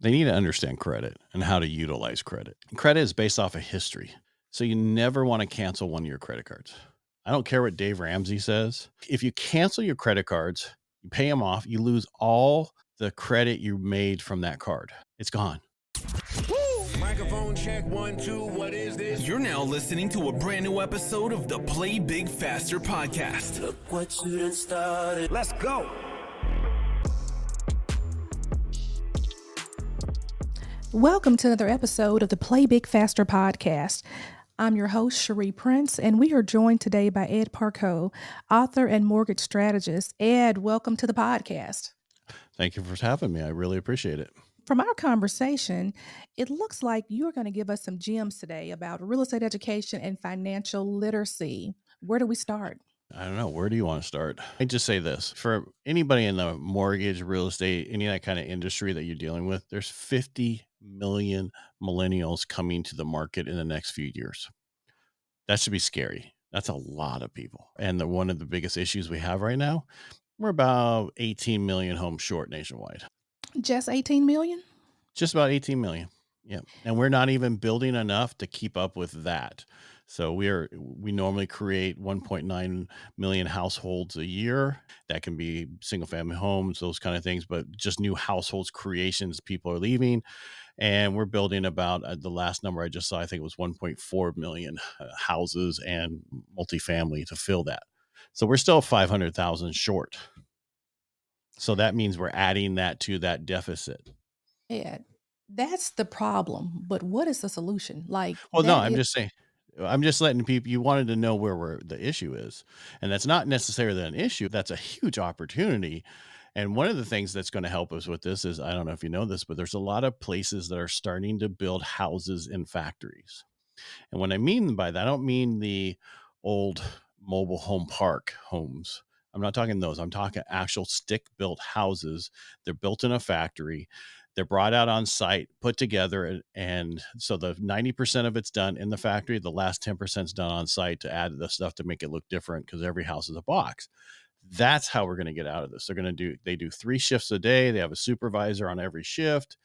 They need to understand credit and how to utilize credit. Credit is based off of history. So you never want to cancel one of your credit cards. I don't care what Dave Ramsey says. If you cancel your credit cards, you pay them off, you lose all the credit you made from that card. It's gone. Microphone check 1 2. What is this? You're now listening to a brand new episode of the Play Big Faster podcast. Look what you done started. Let's go. Welcome to another episode of the Play Big Faster podcast. I'm your host, Scherrie Prince, and we are joined today by Ed Parcaut, author and mortgage strategist. Ed, welcome to the podcast. Thank you for having me. I really appreciate it. From our conversation, it looks like you're going to give us some gems today about real estate education and financial literacy. Where do we start? I don't know. Where do you want to start? I just say this for anybody in the mortgage, real estate, any of that kind of industry that you're dealing with, there's 50 million millennials coming to the market in the next few years. That should be scary. That's a lot of people. And one of the biggest issues we have right now, we're about 18 million homes short nationwide. Just 18 million? Just about 18 million. Yeah. And we're not even building enough to keep up with that. So we normally create 1.9 million households a year. That can be single family homes, those kind of things, but just new households creations, people are leaving. And we're building about the last number I just saw, I think it was 1.4 million houses and multifamily to fill that. So we're still 500,000 short. So that means we're adding that to that deficit. Yeah, that's the problem. But what is the solution? Well, no, I'm just saying. I'm just letting people, you wanted to know where the issue is. And that's not necessarily an issue. That's a huge opportunity. And one of the things that's going to help us with this is, I don't know if you know this, but there's a lot of places that are starting to build houses in factories. And what I mean by that, I don't mean the old mobile home park homes. I'm not talking those. I'm talking actual stick-built houses. They're built in a factory. They're brought out on site, put together, and so the 90% of it's done in the factory. The last 10% is done on site to add the stuff to make it look different because every house is a box. That's how we're going to get out of this. They do 3 shifts a day. They have a supervisor on every shift.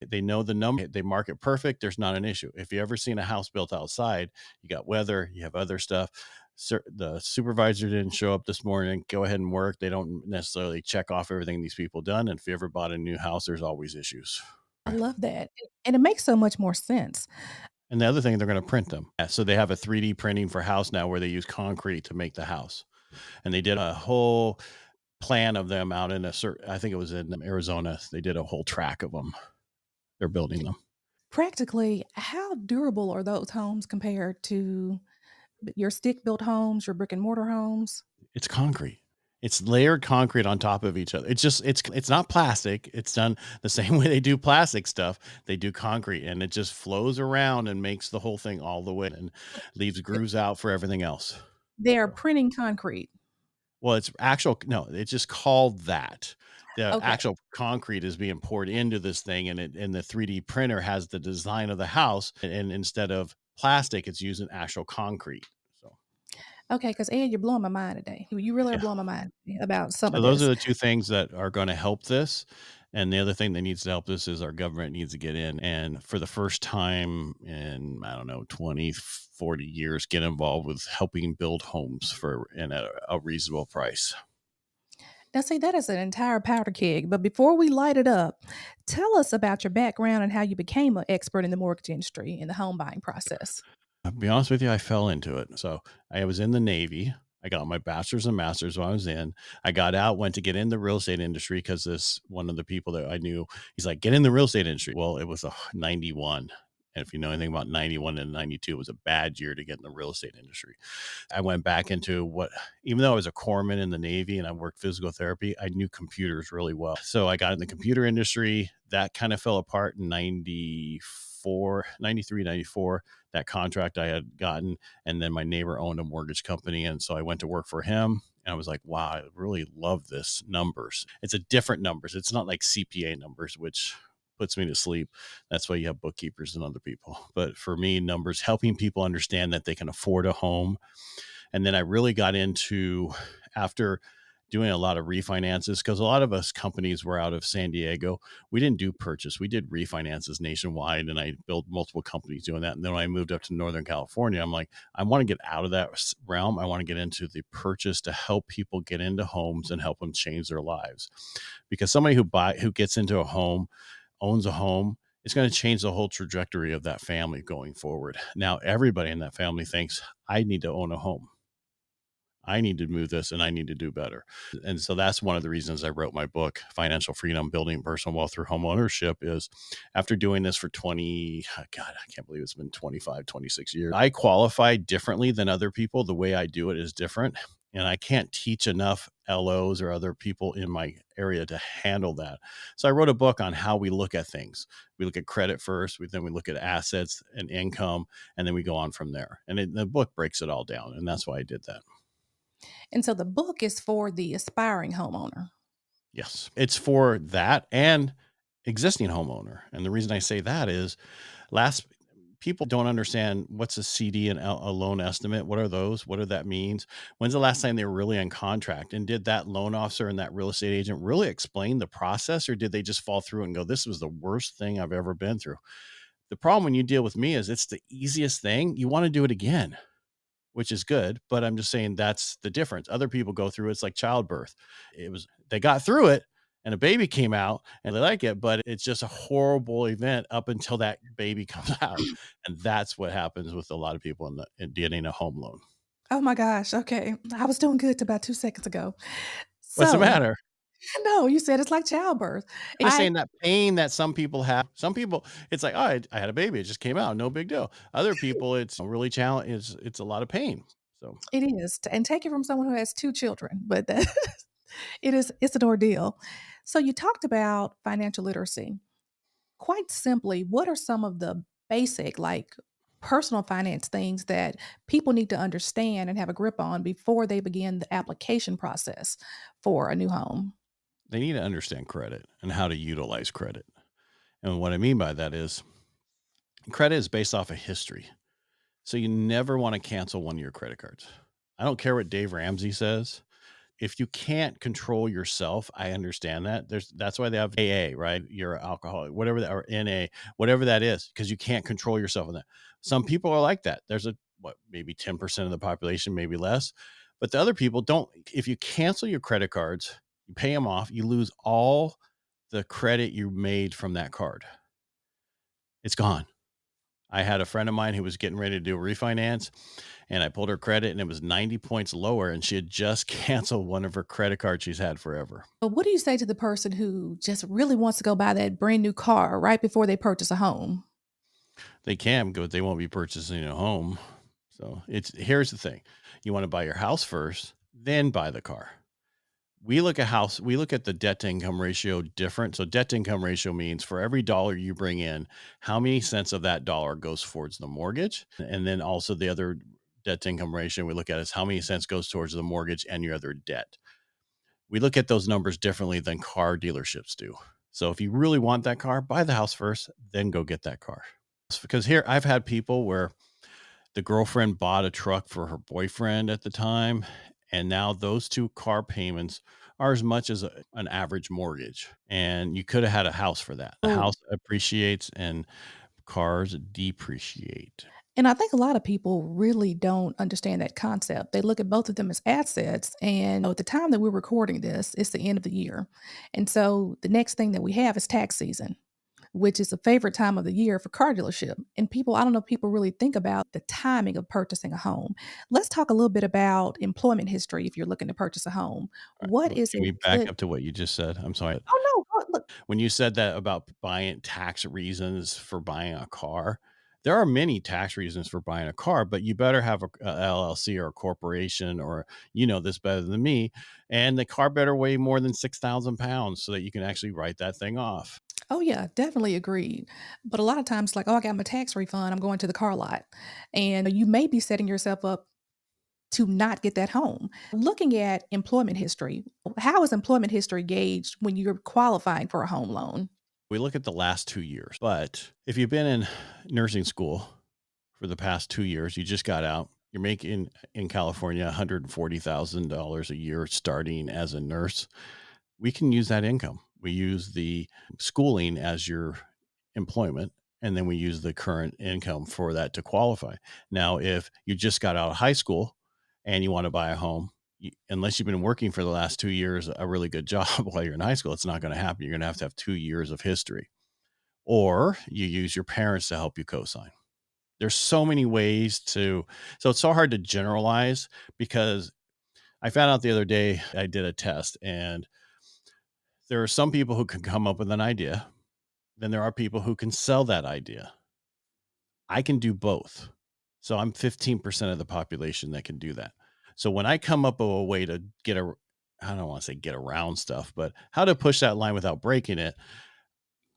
They know the number. They mark it perfect. There's not an issue. If you ever seen a house built outside, you got weather, you have other stuff. The supervisor didn't show up this morning. Go ahead and work. They don't necessarily check off everything these people done. And if you ever bought a new house, there's always issues. I love that. And it makes so much more sense. And the other thing, they're going to print them. So they have a 3D printing for house now where they use concrete to make the house. And they did a whole plan of them out in I think it was in Arizona. They did a whole track of them. They're building them. Practically, how durable are those homes compared to your stick-built homes, your brick and mortar homes? It's concrete. It's layered concrete on top of each other. It's not plastic. It's done the same way they do plastic stuff. They do concrete, and it just flows around and makes the whole thing all the way and leaves grooves out for everything else. They are printing concrete. Well, it's just called that. The actual concrete is being poured into this thing, and the 3D printer has the design of the house, and instead of plastic, it's using actual concrete. So, okay, because Ed, you're blowing my mind today. You really are blowing my mind about some of this. Those are the two things that are going to help this. And the other thing that needs to help this is our government needs to get in. And for the first time in, 20, 40 years, get involved with helping build homes at a reasonable price. Now, see, that is an entire powder keg. But before we light it up, tell us about your background and how you became an expert in the mortgage industry in the home buying process. I'll be honest with you, I fell into it. So I was in the Navy. I got my bachelor's and master's while I was in. I got out, went to get in the real estate industry because one of the people that I knew, he's like, get in the real estate industry. Well, it was 91. And if you know anything about 91 and 92, it was a bad year to get in the real estate industry. I went back into even though I was a corpsman in the Navy and I worked physical therapy, I knew computers really well. So I got in the computer industry. That kind of fell apart in 93, 94, that contract I had gotten. And then my neighbor owned a mortgage company. And so I went to work for him. And I was like, wow, I really love this numbers. It's a different numbers. It's not like CPA numbers, which puts me to sleep. That's why you have bookkeepers and other people. But for me, numbers, helping people understand that they can afford a home. And then I really got into, after doing a lot of refinances because a lot of us companies were out of San Diego. We didn't do purchase. We did refinances nationwide, and I built multiple companies doing that. And then when I moved up to Northern California, I'm like, I want to get out of that realm. I want to get into the purchase to help people get into homes and help them change their lives. Because somebody who gets into a home, owns a home, it's going to change the whole trajectory of that family going forward. Now, everybody in that family thinks, I need to own a home. I need to move this and I need to do better. And so that's one of the reasons I wrote my book, Financial Freedom, Building Personal Wealth Through Homeownership, is after doing this for 20, God, I can't believe it's been 25, 26 years. I qualify differently than other people. The way I do it is different. And I can't teach enough LOs or other people in my area to handle that. So I wrote a book on how we look at things. We look at credit first, then we look at assets and income, and then we go on from there. And the book breaks it all down. And that's why I did that. And so the book is for the aspiring homeowner. Yes, it's for that and existing homeowner. And the reason I say that is last people don't understand what's a CD and a loan estimate. What are those? What do that means? When's the last time they were really in contract? And did that loan officer and that real estate agent really explain the process, or did they just fall through and go, this was the worst thing I've ever been through? The problem when you deal with me is it's the easiest thing. You want to do it again, which is good, but I'm just saying that's the difference. Other people go through it's like childbirth. They got through it and a baby came out and they like it, but it's just a horrible event up until that baby comes out. And that's what happens with a lot of people in getting a home loan. Oh my gosh. Okay. I was doing good to about 2 seconds ago. What's the So, matter? no, you said it's like childbirth. I'm just saying that pain that some people have. Some people, it's like, oh, I had a baby, it just came out, no big deal. Other people, it's really challenge. It's a lot of pain. So It is. And take it from someone who has 2 children, but that it's an ordeal. So you talked about financial literacy. Quite simply, what are some of the basic, like, personal finance things that people need to understand and have a grip on before they begin the application process for a new home? they need to understand credit and how to utilize credit. And what I mean by that is credit is based off of history. So you never want to cancel one of your credit cards. I don't care what Dave Ramsey says. If you can't control yourself, I understand that. That's why they have AA, right? You're an alcoholic, whatever that, or NA, whatever that is, because you can't control yourself in that. Some people are like that. There's maybe 10% of the population, maybe less. But the other people don't. If you cancel your credit cards, you pay them off, you lose all the credit you made from that card. It's gone. I had a friend of mine who was getting ready to do a refinance, and I pulled her credit and it was 90 points lower, and she had just canceled one of her credit cards she's had forever. But what do you say to the person who just really wants to go buy that brand new car right before they purchase a home? They can go, they won't be purchasing a home. So here's the thing. You want to buy your house first, then buy the car. We look at the debt to income ratio different. So debt to income ratio means for every dollar you bring in, how many cents of that dollar goes towards the mortgage? And then also the other debt to income ratio we look at is how many cents goes towards the mortgage and your other debt. We look at those numbers differently than car dealerships do. So if you really want that car, buy the house first, then go get that car. Because here I've had people where the girlfriend bought a truck for her boyfriend at the time, and now those two car payments are as much as an average mortgage. And you could have had a house for that. The Oh, house appreciates and cars depreciate. and I think a lot of people really don't understand that concept. They look at both of them as assets. And at the time that we're recording this, it's the end of the year. And so the next thing that we have is tax season, which is a favorite time of the year for car dealership. And people, I don't know if people really think about the timing of purchasing a home. Let's talk a little bit about employment history if you're looking to purchase a home. All What right, is can a we back good up to what you just said? I'm sorry. Oh no, look. When you said that about buying tax reasons for buying a car, there are many tax reasons for buying a car, but you better have a LLC or a corporation, or you know this better than me. And the car better weigh more than 6,000 pounds so that you can actually write that thing off. Oh yeah, definitely agreed. But a lot of times, like, oh, I got my tax refund, I'm going to the car lot. And you may be setting yourself up to not get that home. Looking at employment history, how is employment history gauged when you're qualifying for a home loan? We look at the last 2 years, but if you've been in nursing school for the past 2 years, you just got out, You're making in California $140,000 a year starting as a nurse. We can use that income. We use the schooling as your employment, and then we use the current income for that to qualify. Now, if you just got out of high school and you want to buy a home, unless you've been working for the last 2 years, a really good job while you're in high school, it's not going to happen. You're going to have 2 years of history, or you use your parents to help you co-sign. There's so many ways so it's so hard to generalize because I found out the other day I did a test and there are some people who can come up with an idea. Then there are people who can sell that idea. I can do both. So I'm 15% of the population that can do that. So when I come up with a way to I don't want to say get around stuff, but how to push that line without breaking it,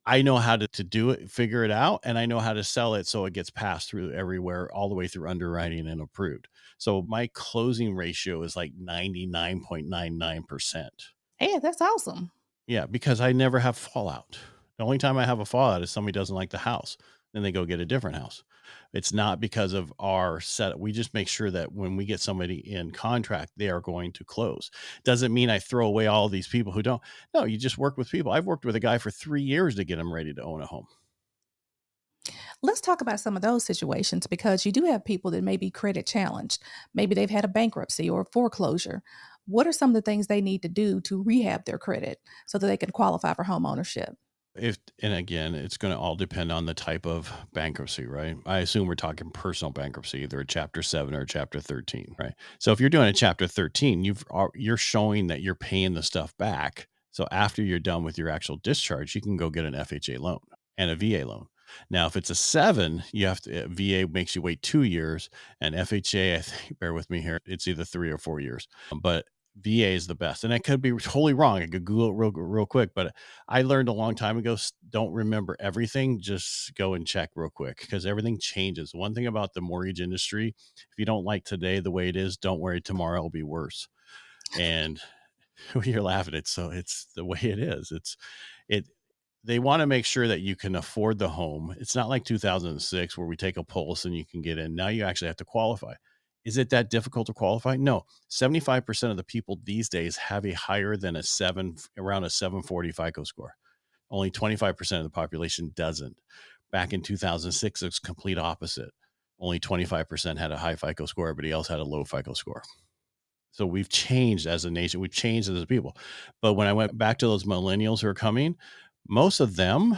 I know how to do it, figure it out, and I know how to sell it so it gets passed through everywhere, all the way through underwriting and approved. So my closing ratio is like 99.99%. Hey, that's awesome. Yeah, because I never have fallout. The only time I have a fallout is somebody doesn't like the house, then they go get a different house. It's not because of our setup. We just make sure that when we get somebody in contract, they are going to close. Doesn't mean I throw away all these people who don't. No, you just work with people. I've worked with a guy for 3 years to get him ready to own a home. Let's talk about some of those situations because you do have people that may be credit challenged. Maybe they've had a bankruptcy or a foreclosure. What are some of the things they need to do to rehab their credit so that they can qualify for home ownership? And again, it's going to all depend on the type of bankruptcy, right? I assume we're talking personal bankruptcy, either a chapter 7 or a chapter 13, right? So if you're doing a chapter 13, you're showing that you're paying the stuff back. So after you're done with your actual discharge, you can go get an FHA loan and a VA loan. Now, if it's a 7, VA makes you wait 2 years, and FHA, I think, bear with me here, it's either 3 or 4 years. But VA is the best. And I could be totally wrong. I could Google it real quick, but I learned a long time ago, don't remember everything. Just go and check real quick because everything changes. One thing about the mortgage industry, if you don't like today the way it is, don't worry, tomorrow will be worse. And you're laughing. It's the way it is. It, they want to make sure that you can afford the home. It's not like 2006 where we take a pulse and you can get in. Now you actually have to qualify. Is it that difficult to qualify? No. 75% of the people these days have a higher than around a 740 FICO score. Only 25% of the population doesn't. Back in 2006, it's complete opposite. Only 25% had a high FICO score. Everybody else had a low FICO score. So we've changed as a nation. We've changed as a people. But when I went back to those millennials who are coming, most of them,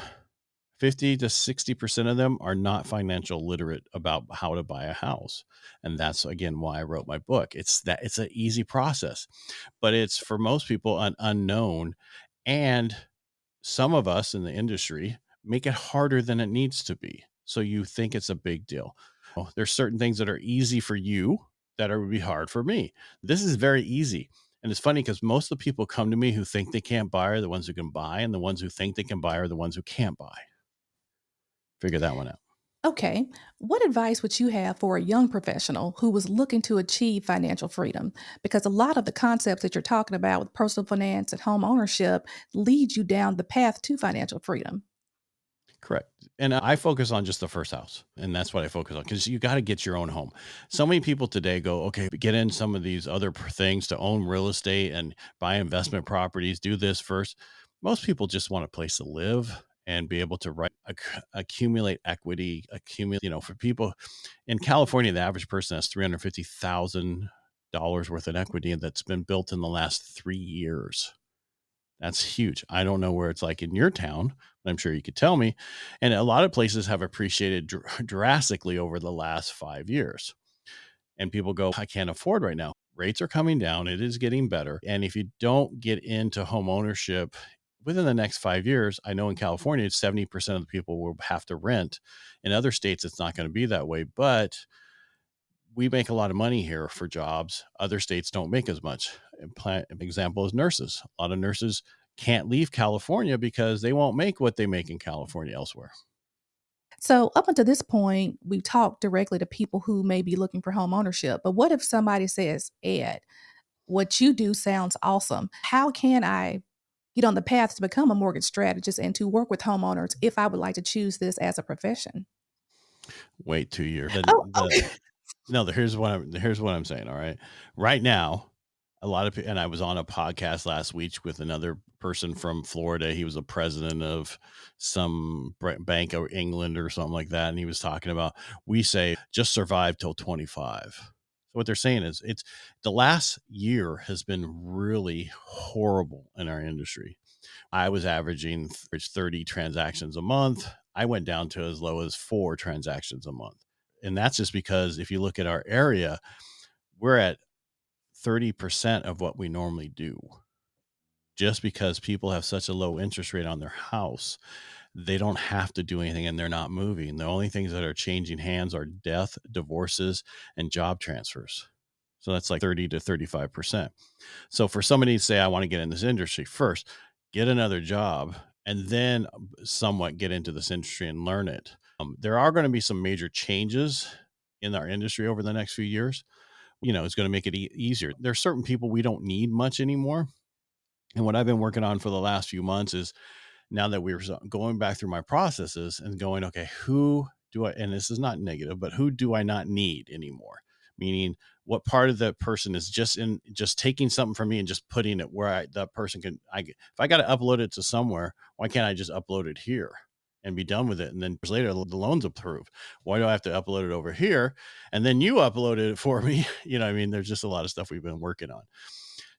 50 to 60% of them, are not financial literate about how to buy a house. And that's, again, why I wrote my book. It's an easy process, but it's for most people an unknown. And some of us in the industry make it harder than it needs to be. So you think it's a big deal. There's certain things that are easy for you that would be hard for me. This is very easy. And it's funny because most of the people come to me who think they can't buy are the ones who can buy, and the ones who think they can buy are the ones who can't buy. Figure that one out. Okay. What advice would you have for a young professional who was looking to achieve financial freedom? Because a lot of the concepts that you're talking about with personal finance and home ownership lead you down the path to financial freedom. Correct. And I focus on just the first house. And that's what I focus on because you got to get your own home. So many people today go, okay, get in some of these other things to own real estate and buy investment properties, do this first. Most people just want a place to live and be able to accumulate equity, for people in California, the average person has $350,000 worth of equity that's been built in the last 3 years. That's huge. I don't know where it's like in your town, but I'm sure you could tell me. And a lot of places have appreciated drastically over the last 5 years. And people go, I can't afford right now. Rates are coming down. It is getting better. And if you don't get into home ownership within the next 5 years, I know in California, 70% of the people will have to rent. In other states, it's not going to be that way. But we make a lot of money here for jobs. Other states don't make as much. An example is nurses. A lot of nurses can't leave California because they won't make what they make in California elsewhere. So, up until this point, we've talked directly to people who may be looking for home ownership. But what if somebody says, Ed, what you do sounds awesome. How can I get on the path to become a mortgage strategist and to work with homeowners if I would like to choose this as a profession? Wait 2 years. Oh, okay. No, here's what I'm saying. All right, right now, a lot of and I was on a podcast last week with another person from Florida. He was a president of some Bank of England or something like that, and he was talking about we say just survive till 25. So what they're saying is it's the last year has been really horrible in our industry. I was averaging 30 transactions a month. I went down to as low as 4 transactions a month. And that's just because if you look at our area, we're at 30% of what we normally do. Just because people have such a low interest rate on their house, they don't have to do anything and they're not moving. The only things that are changing hands are death, divorces, and job transfers. So that's like 30 to 35%. So for somebody to say, I want to get in this industry first, get another job, and then somewhat get into this industry and learn it. There are going to be some major changes in our industry over the next few years. It's going to make it easier. There's certain people we don't need much anymore. And what I've been working on for the last few months is now that we're going back through my processes and going, okay, who do I, and this is not negative, but who do I not need anymore? Meaning, what part of the person is just taking something from me and just putting it where that person can, if I got to upload it to somewhere, why can't I just upload it here and be done with it? And then years later, the loan's approved. Why do I have to upload it over here? And then you uploaded it for me. There's just a lot of stuff we've been working on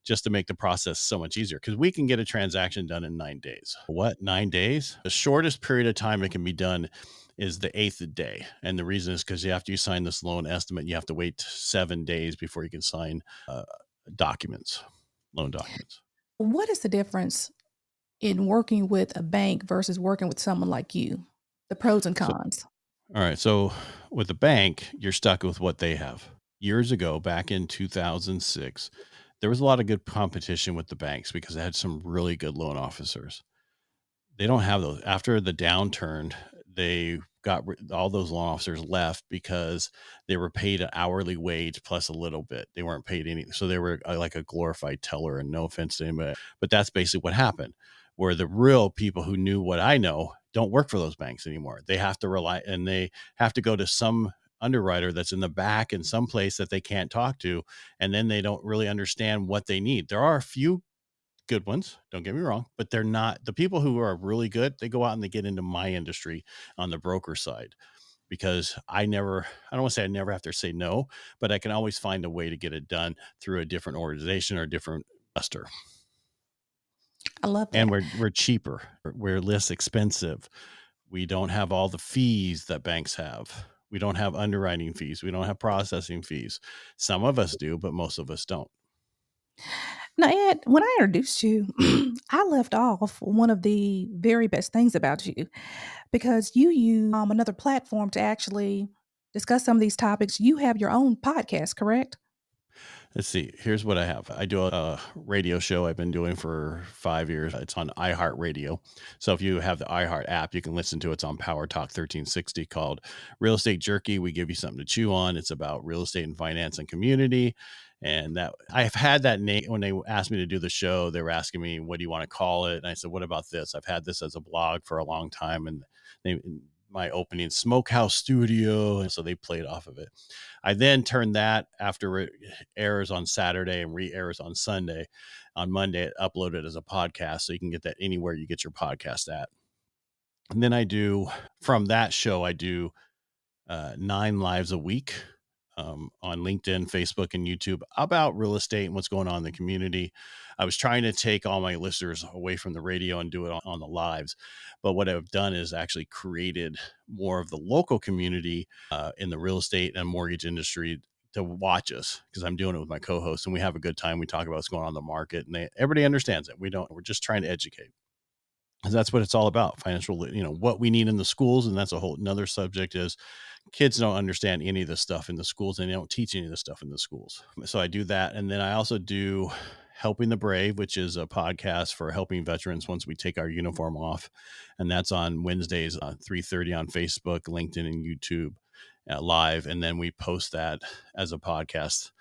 just to make the process so much easier because we can get a transaction done in 9 days. What, 9 days? The shortest period of time it can be done is the eighth day. And the reason is because after you sign this loan estimate, you have to wait 7 days before you can sign documents, loan documents. What is the difference in working with a bank versus working with someone like you? The pros and So, cons. all right. So with the bank, you're stuck with what they have. Years ago, back in 2006, there was a lot of good competition with the banks because they had some really good loan officers. They don't have those. After the downturn, they got all those loan officers left because they were paid an hourly wage plus a little bit. They weren't paid any, so they were like a glorified teller. And no offense to anybody, but that's basically what happened. Where the real people who knew what I know don't work for those banks anymore. They have to rely and they have to go to some underwriter that's in the back in some place that they can't talk to, and then they don't really understand what they need. There are a few good ones, don't get me wrong, but they're not the people who are really good. They go out and they get into my industry on the broker side because I don't want to say I never have to say no, but I can always find a way to get it done through a different organization or a different investor. I love And that. we're cheaper, we're less expensive. We don't have all the fees that banks have. We don't have underwriting fees. We don't have processing fees. Some of us do, but most of us don't. Now, Ed, when I introduced you, I left off one of the very best things about you because you use another platform to actually discuss some of these topics. You have your own podcast, correct? Let's see. Here's what I have. I do a radio show I've been doing for 5 years. It's on iHeartRadio. So if you have the iHeart app, you can listen to it. It's on Power Talk 1360 called Real Estate Jerky. We give you something to chew on. It's about real estate and finance and community. And that I've had that name when they asked me to do the show. They were asking me, what do you want to call it? And I said, what about this? I've had this as a blog for a long time. And they, my opening Smokehouse Studio. And so they played off of it. I then turned that after it airs on Saturday and re-airs on Sunday. On Monday, upload it as a podcast. So you can get that anywhere you get your podcast at. And then from that show, I do 9 lives a week on LinkedIn, Facebook, and YouTube about real estate and what's going on in the community. I was trying to take all my listeners away from the radio and do it on the lives. But what I've done is actually created more of the local community in the real estate and mortgage industry to watch us because I'm doing it with my co-hosts and we have a good time. We talk about what's going on in the market and everybody understands it. We're just trying to educate. Because that's what it's all about. Financial, what we need in the schools. And that's a whole another subject is kids don't understand any of this stuff in the schools and they don't teach any of this stuff in the schools. So I do that. And then I also do Helping the Brave, which is a podcast for helping veterans once we take our uniform off. And that's on Wednesdays, 3:30 on Facebook, LinkedIn, and YouTube live. And then we post that as a podcast.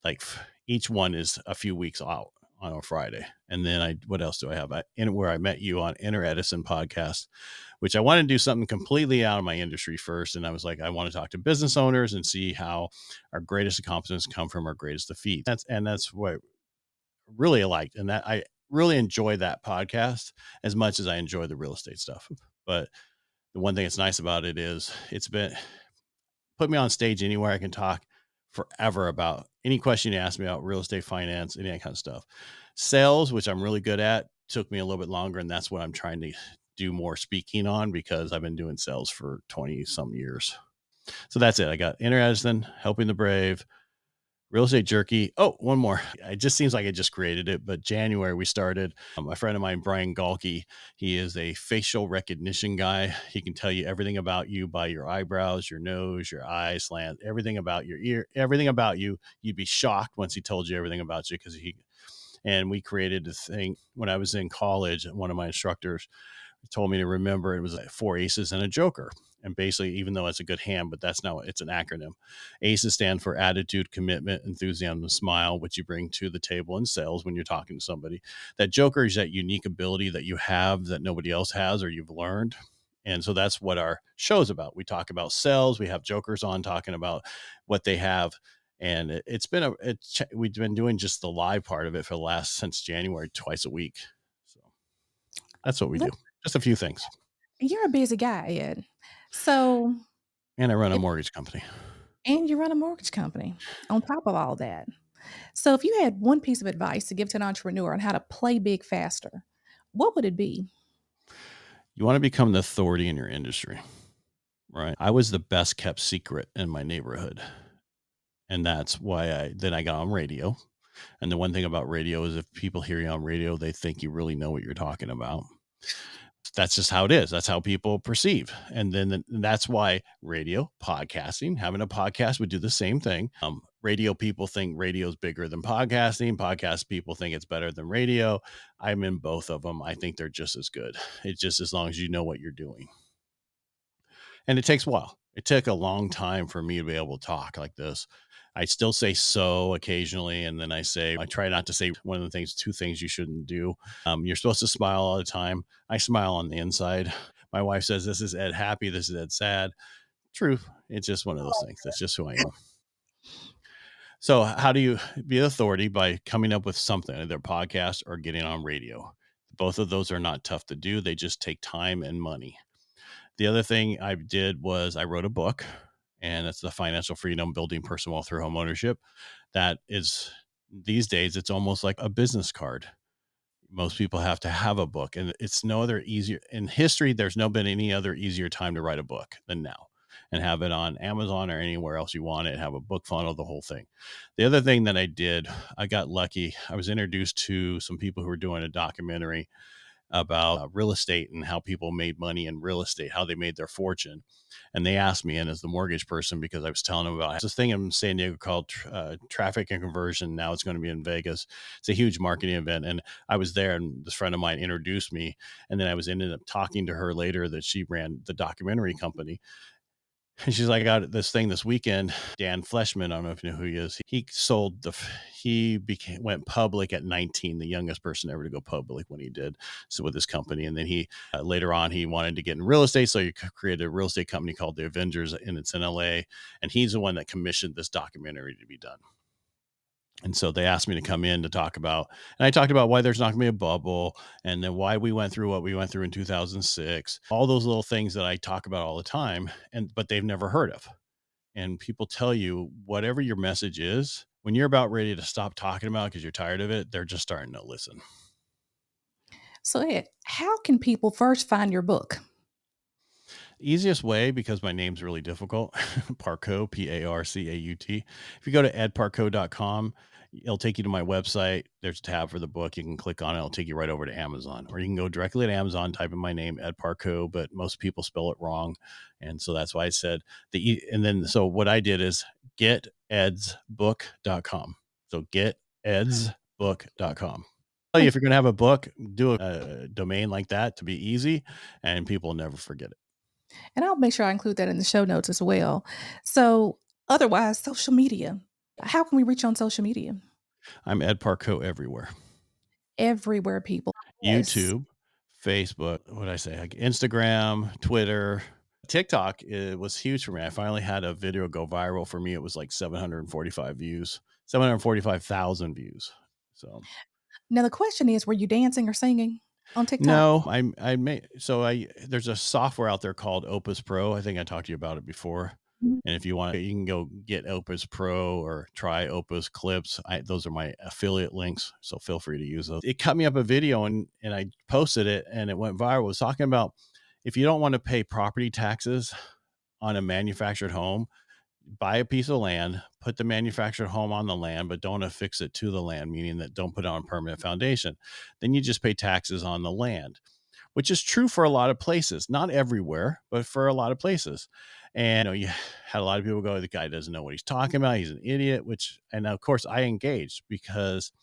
Like each one is a few weeks out on a Friday. And then what else do I have? Where I met you on Inner Edison podcast, which I wanted to do something completely out of my industry first. And I was like, I want to talk to business owners and see how our greatest accomplishments come from our greatest defeats. That's what I really liked. And that I really enjoy that podcast as much as I enjoy the real estate stuff. But the one thing that's nice about it is it's been put me on stage anywhere. I can talk forever about any question you ask me about real estate finance, any of that kind of stuff. Sales, which I'm really good at, took me a little bit longer. And that's what I'm trying to do more speaking on because I've been doing sales for 20 some years. So that's it. I got Inner Edison, Helping the Brave, Real Estate Jerky. Oh, one more. It just seems like I just created it, but January we started. A friend of mine, Brian Galkey, he is a facial recognition guy. He can tell you everything about you by your eyebrows, your nose, your eyes, slant, everything about your ear, everything about you. You'd be shocked once he told you everything about you and we created a thing when I was in college. One of my instructors told me to remember it was like 4 aces and a joker. And basically, even though it's a good hand, but that's not, it's an acronym. ACEs stand for attitude, commitment, enthusiasm, smile, which you bring to the table in sales when you're talking to somebody. That joker is that unique ability that you have that nobody else has or you've learned. And so that's what our show's about. We talk about sales. We have jokers on talking about what they have. And we've been doing just the live part of it for since January, twice a week. So that's what we do. Just a few things. You're a busy guy, Ed. So, And I run a if, mortgage company. and you run a mortgage company on top of all that. So, if you had one piece of advice to give to an entrepreneur on how to play big faster, what would it be? You want to become the authority in your industry, right? I was the best kept secret in my neighborhood. And that's why then I got on radio. And the one thing about radio is if people hear you on radio, they think you really know what you're talking about. That's just how it is. That's how people perceive. And then that's why radio, podcasting, having a podcast would do the same thing. Radio people think radio is bigger than podcasting. Podcast people think it's better than radio. I'm in both of them. I think they're just as good. It's just as long as you know what you're doing. And it takes a while. It took a long time for me to be able to talk like this. I still say so occasionally. And then I try not to say two things you shouldn't do. You're supposed to smile all the time. I smile on the inside. My wife says, this is Ed happy. This is Ed sad. True. It's just one of those things. That's just who I am. So how do you be an authority? By coming up with something, either podcast or getting on radio. Both of those are not tough to do. They just take time and money. The other thing I did was I wrote a book, and that's the Financial Freedom Building Personal Wealth Through Homeownership. That is, these days, it's almost like a business card. Most people have to have a book, and it's no other easier in history. There's no been any other easier time to write a book than now, and have it on Amazon or anywhere else you want it, have a book funnel, the whole thing. The other thing that I did, I got lucky. I was introduced to some people who were doing a documentary about real estate and how people made money in real estate, how they made their fortune. And they asked me, and as the mortgage person, because I was telling them about this thing in San Diego called Traffic and Conversion. Now it's going to be in Vegas. It's a huge marketing event. And I was there, and this friend of mine introduced me. And then ended up talking to her later that she ran the documentary company. And she's like, I got this thing this weekend. Dan Fleishman, I don't know if you know who he is. Went public at 19, the youngest person ever to go public when he did. So with his company. And then later on, he wanted to get in real estate. So he created a real estate company called The Avengers, and it's in LA. And he's the one that commissioned this documentary to be done. And so they asked me to come in to talk about, and I talked about why there's not going to be a bubble, and then why we went through what we went through in 2006, all those little things that I talk about all the time, but they've never heard of. And people tell you whatever your message is, when you're about ready to stop talking about it because you're tired of it, they're just starting to listen. So, Ed, how can people first find your book? Easiest way, because my name's really difficult, Parcaut, Parcaut. If you go to edparcaut.com, it'll take you to my website. There's a tab for the book. You can click on it. It'll take you right over to Amazon, or you can go directly to Amazon, type in my name, Ed Parcaut, but most people spell it wrong. And so that's why I said so what I did is getedsbook.com. So getedsbook.com. If you're going to have a book, do a domain like that to be easy, and people will never forget it. And I'll make sure I include that in the show notes as well. So, otherwise, social media. How can we reach you on social media? I'm Ed Parcaut everywhere. everywhere, people. Yes. YouTube, Facebook, what did I say? Like Instagram, Twitter, TikTok, it was huge for me. I finally had a video go viral. For me, it was like 745 views, 745,000 views. So Now the question is, were you dancing or singing on TikTok? no, I made so I there's a software out there called Opus Pro. I think I talked to you about it before. Mhm. And if you want, you can go get Opus Pro or try Opus Clips. Those are my affiliate links, so feel free to use those. It cut me up a video and I posted it and it went viral. It was talking about if you don't want to pay property taxes on a manufactured home, buy a piece of land, put the manufactured home on the land, but don't affix it to the land, meaning that don't put it on a permanent foundation. Then you just pay taxes on the land, which is true for a lot of places, not everywhere, but for a lot of places. And you had a lot of people go, the guy doesn't know what he's talking about. He's an idiot, and of course I engaged because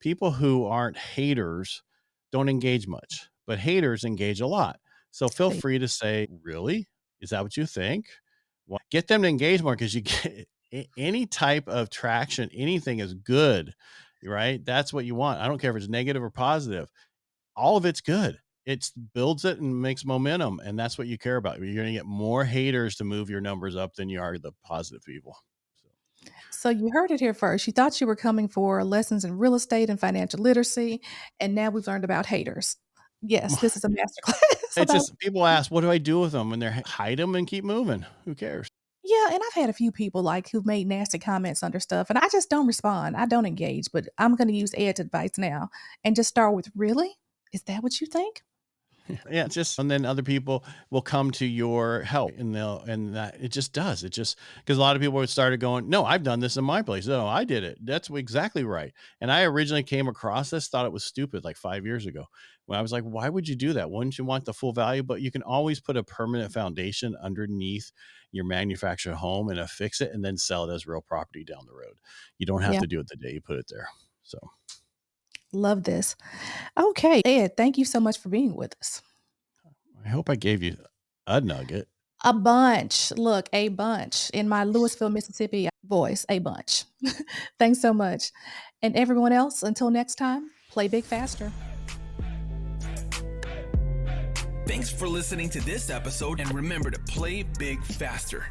people who aren't haters don't engage much, but haters engage a lot. So feel See. free to say, really? Is that what you think? Well, get them to engage more because you get any type of traction, anything is good, right? That's what you want. I don't care if it's negative or positive. All of it's good. It builds it and makes momentum. And that's what you care about. You're going to get more haters to move your numbers up than you are the positive people. So. So you heard it here first. You thought you were coming for lessons in real estate and financial literacy, and now we've learned about haters. Yes, this is a masterclass It's about. just people ask, what do I do with them? And they're hide them and keep moving. Who cares? Yeah, and I've had a few people like who've made nasty comments under stuff, and I just don't respond. I don't engage, but I'm going to use Ed's advice now and just start with, really? Is that what you think? Yeah, just and then other people will come to your help and that it just does. It just because a lot of people would started going, no, I've done this in my place. No, I did it. That's exactly right. And I originally came across this, thought it was stupid like 5 years ago. When I was like, why would you do that? Wouldn't you want the full value? But you can always put a permanent foundation underneath your manufactured home and affix it and then sell it as real property down the road. You don't have Yeah, to do it the day you put it there. So love this. Okay, Ed, thank you so much for being with us. I hope I gave you a nugget. A bunch. Look, a bunch. In my Louisville, Mississippi voice, a bunch. Thanks so much. And everyone else, until next time, play big faster. Thanks for listening to this episode, and remember to play big faster.